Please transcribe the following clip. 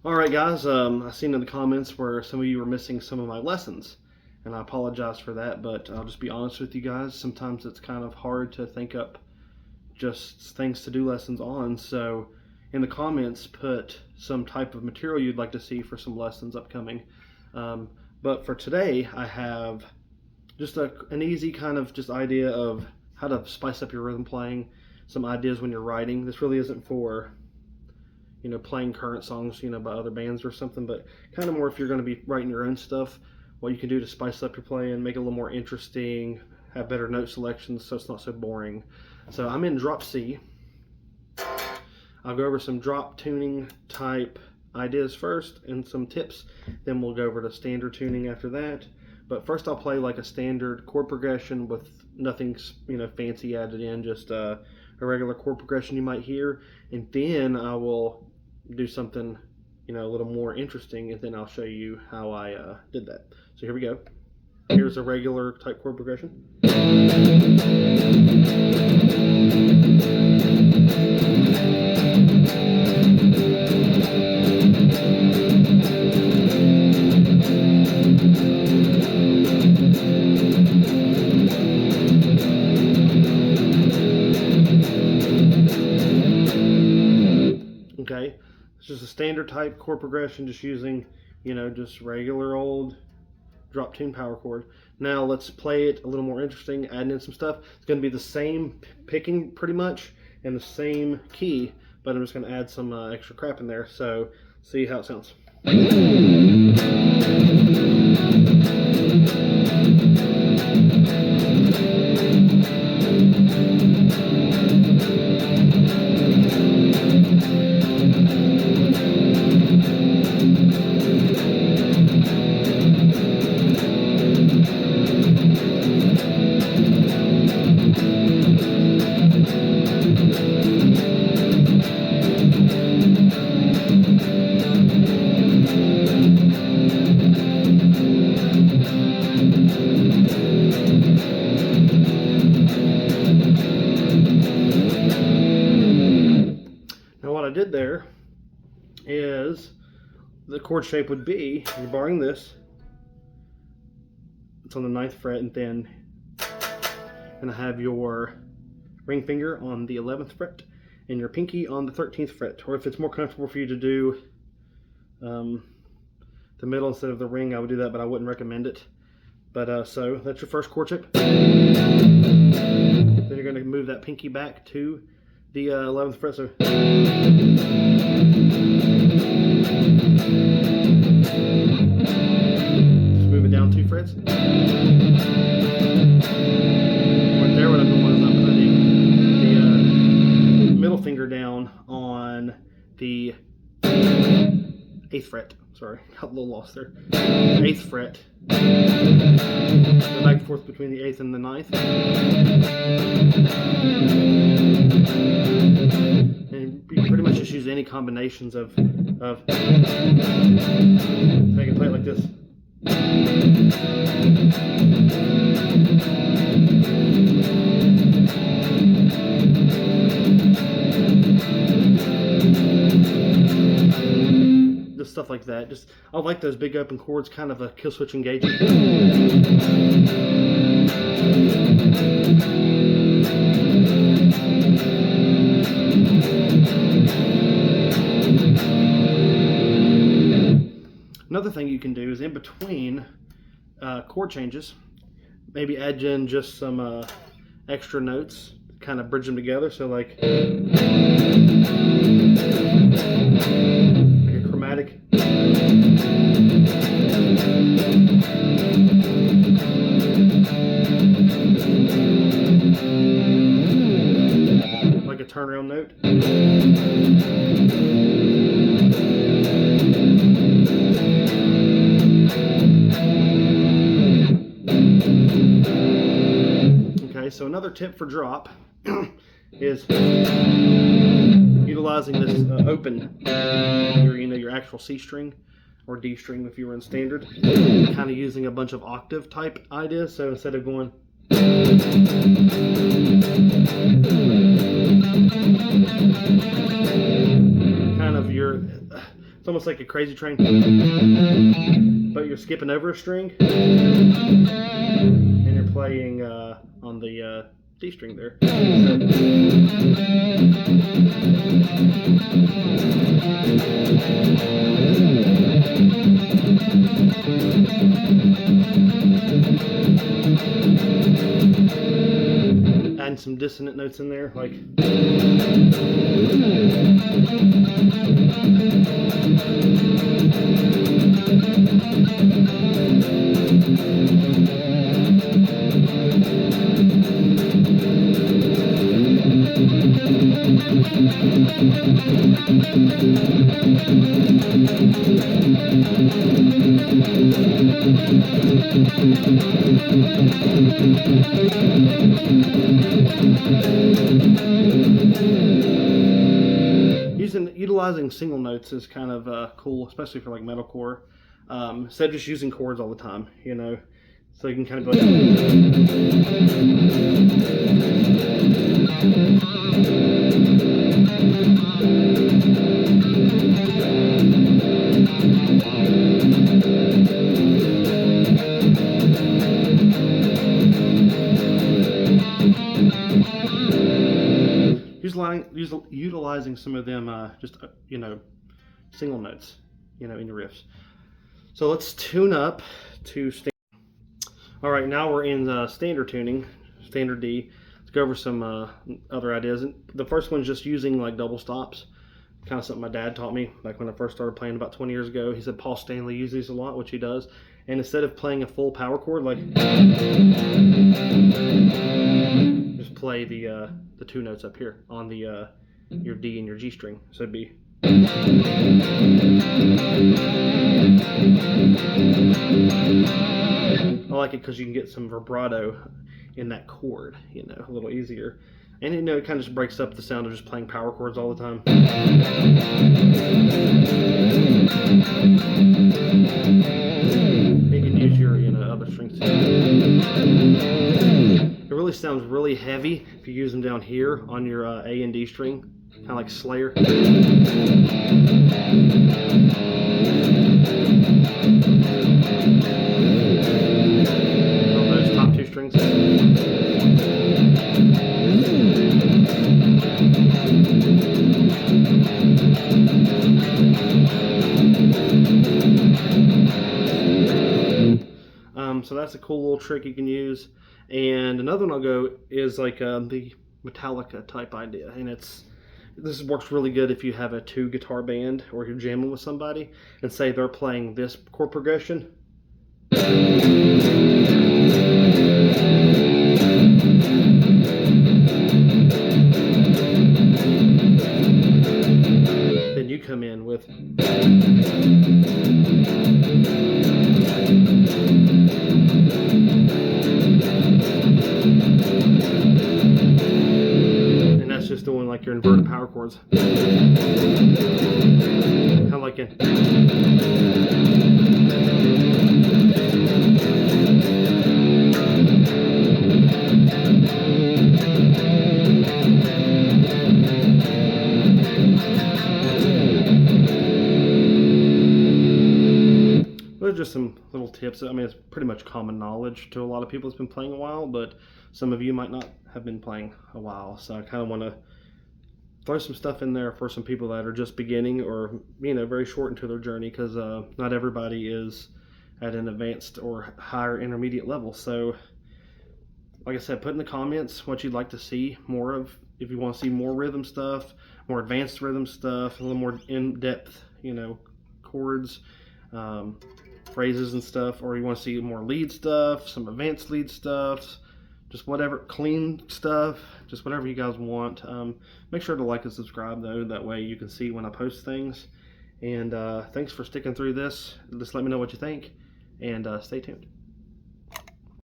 Alright guys, I seen in the comments where some of you were missing some of my lessons, and I apologize for that, but I'll just be honest with you guys. Sometimes it's kind of hard to think up just things to do lessons on, so in the comments put some type of material you'd like to see for some lessons upcoming. But for today I have just an easy kind of just idea of how to spice up your rhythm playing, some ideas when you're writing. This really isn't for playing current songs by other bands or something, but kind of more if you're going to be writing your own stuff, what you can do to spice up your playing, make it a little more interesting, have better note selections so it's not so boring. So I'm in drop C. I'll go over some drop tuning type ideas first and some tips, then we'll go over to standard tuning after that. But first I'll play like a standard chord progression with nothing fancy added in, just a regular chord progression you might hear, and then I will do something a little more interesting, and then I'll show you how I did that. So here we go. Here's a regular type chord progression. Okay, it's just a standard type chord progression, just using, just regular old drop tune power chord. Now let's play it a little more interesting, adding in some stuff. It's going to be the same picking pretty much and the same key, but I'm just going to add some extra crap in there. So see how it sounds. What I did there is the chord shape would be, you're barring this, it's on the 9th fret, and then I have your ring finger on the 11th fret and your pinky on the 13th fret. Or if it's more comfortable for you to do the middle instead of the ring, I would do that, but I wouldn't recommend it. But so that's your first chord shape. Then you're going to move that pinky back to the 11th fret. So just move it down 2 frets. Right there, what I'm doing is I'm putting the middle finger down on the 8th fret. Sorry, got a little lost there. 8th fret. Go back and forth between the 8th and the 9th. And you pretty much just use any combinations of so I can play it like this. Just stuff like that. Just I like those big open chords, kind of a kill switch engagement. Another thing you can do is in between chord changes, maybe add in just some extra notes, kind of bridge them together. So like a chromatic. Like a turnaround note. So another tip for drop is utilizing this open, your actual C string or D string if you were in standard, kind of using a bunch of octave type ideas. So instead of going kind of It's almost like a crazy train, but you're skipping over a string, and you're playing on the D string there. Adding some dissonant notes in there, like. Utilizing single notes is kind of cool, especially for like metalcore. Instead of just using chords all the time, you know, so you can kind of be like. Utilizing some of them just you know, single notes, you know, in your riffs. So let's tune up to standard. All right, now we're in standard tuning, standard D. Let's go over some other ideas. And the first one's just using like double stops. Kind of something my dad taught me like when I first started playing about 20 years ago. He said Paul Stanley uses these a lot, which he does. And instead of playing a full power chord, like just play the two notes up here on the your D and your G string. So it'd be. I like it because you can get some vibrato in that chord, you know, a little easier. And you know, it kind of just breaks up the sound of just playing power chords all the time. You can use your, you know, other strings too. It really sounds really heavy if you use them down here on your A and D string, kind of like Slayer. On those top two strings. So that's a cool little trick you can use. And another one I'll go is like the Metallica type idea, and this works really good if you have a 2 guitar band or you're jamming with somebody and say they're playing this chord progression. Then you come in with. And that's just doing like your inverted power chords. Kind of like it. Those are just some little tips. I mean, it's pretty much common knowledge to a lot of people that's been playing a while, but some of you might not have been playing a while. So I kind of want to throw some stuff in there for some people that are just beginning or, you know, very short into their journey, because not everybody is at an advanced or higher intermediate level. So like I said, put in the comments what you'd like to see more of. If you want to see more rhythm stuff, more advanced rhythm stuff, a little more in-depth, you know, chords, phrases and stuff, or you want to see more lead stuff, some advanced lead stuff, just whatever, clean stuff, just whatever you guys want. Make sure to like and subscribe though, that way you can see when I post things. And thanks for sticking through this. Just let me know what you think, and stay tuned.